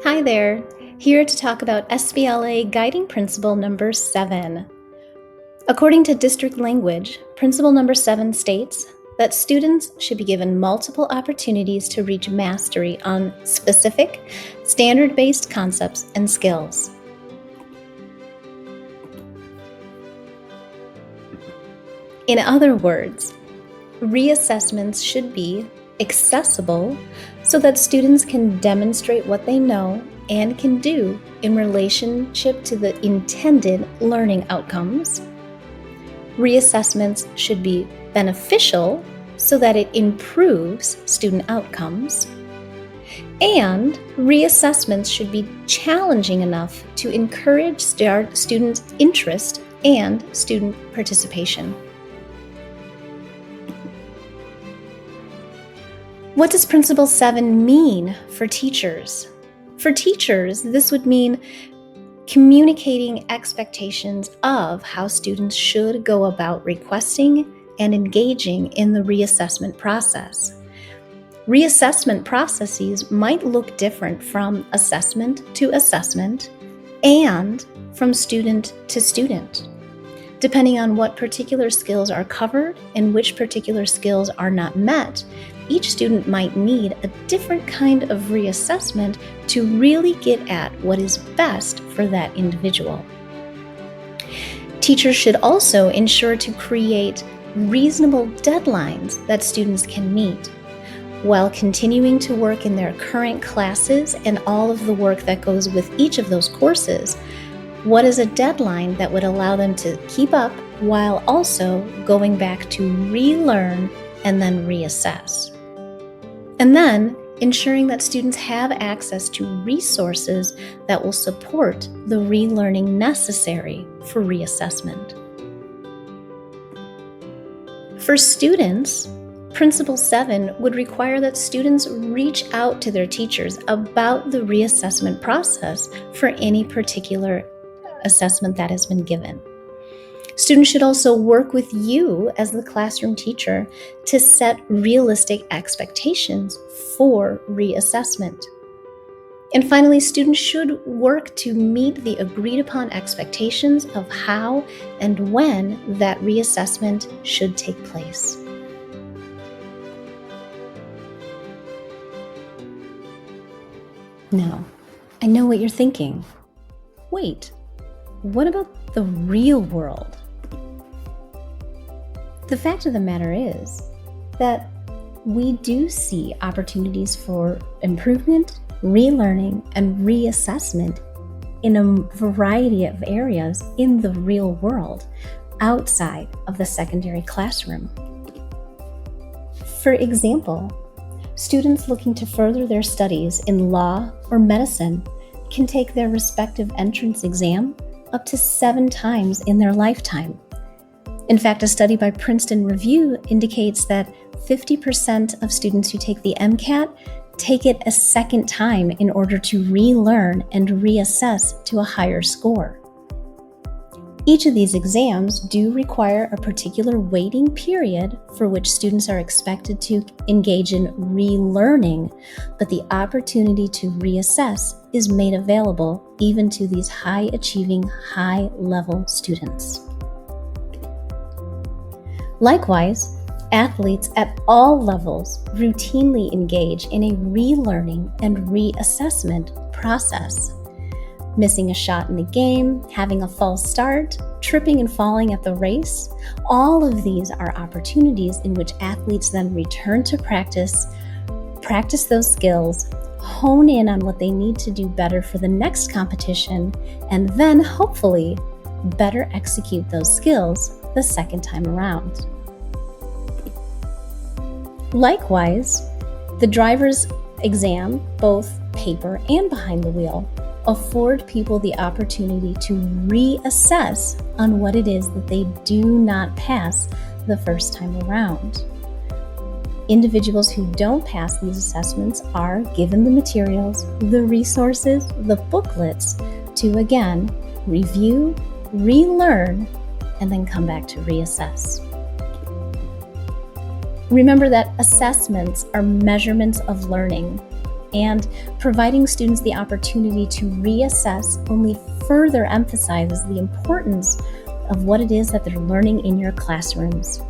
Hi there, here to talk about Sbla Guiding Principle number 7. According to district language, Principle number 7 states that students should be given multiple opportunities to reach mastery on specific, standard-based concepts and skills. In other words, reassessments should be accessible so that students can demonstrate what they know and can do in relationship to the intended learning outcomes. Reassessments should be beneficial so that it improves student outcomes. And reassessments should be challenging enough to encourage student interest and student participation. What does Principle 7 mean for teachers? For teachers, this would mean communicating expectations of how students should go about requesting and engaging in the reassessment process. Reassessment processes might look different from assessment to assessment and from student to student, depending on what particular skills are covered and which particular skills are not met. Each student might need a different kind of reassessment to really get at what is best for that individual. Teachers should also ensure to create reasonable deadlines that students can meet, while continuing to work in their current classes and all of the work that goes with each of those courses. What is a deadline that would allow them to keep up while also going back to relearn and then reassess? And then ensuring that students have access to resources that will support the relearning necessary for reassessment. For students, Principle 7 would require that students reach out to their teachers about the reassessment process for any particular assessment that has been given. Students should also work with you as the classroom teacher to set realistic expectations for reassessment. And finally, students should work to meet the agreed upon expectations of how and when that reassessment should take place. Now, I know what you're thinking. Wait, what about the real world? The fact of the matter is that we do see opportunities for improvement, relearning, and reassessment in a variety of areas in the real world outside of the secondary classroom. For example, students looking to further their studies in law or medicine can take their respective entrance exam up to 7 times in their lifetime. In fact, a study by Princeton Review indicates that 50% of students who take the MCAT take it a second time in order to relearn and reassess to a higher score. Each of these exams do require a particular waiting period for which students are expected to engage in relearning, but the opportunity to reassess is made available even to these high-achieving, high-level students. Likewise, athletes at all levels routinely engage in a relearning and reassessment process. Missing a shot in the game, having a false start, tripping and falling at the race, all of these are opportunities in which athletes then return to practice those skills, hone in on what they need to do better for the next competition, and then hopefully better execute those skills the second time around. Likewise, the driver's exam, both paper and behind the wheel, afford people the opportunity to reassess on what it is that they do not pass the first time around. Individuals who don't pass these assessments are given the materials, the resources, the booklets to again review, relearn, and then come back to reassess. Remember that assessments are measurements of learning, And providing students the opportunity to reassess only further emphasizes the importance of what it is that they're learning in your classrooms.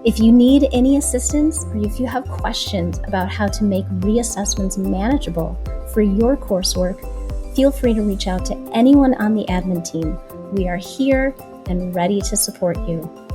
If you need any assistance or if you have questions about how to make reassessments manageable for your coursework, feel free to reach out to anyone on the admin team. We are here and ready to support you.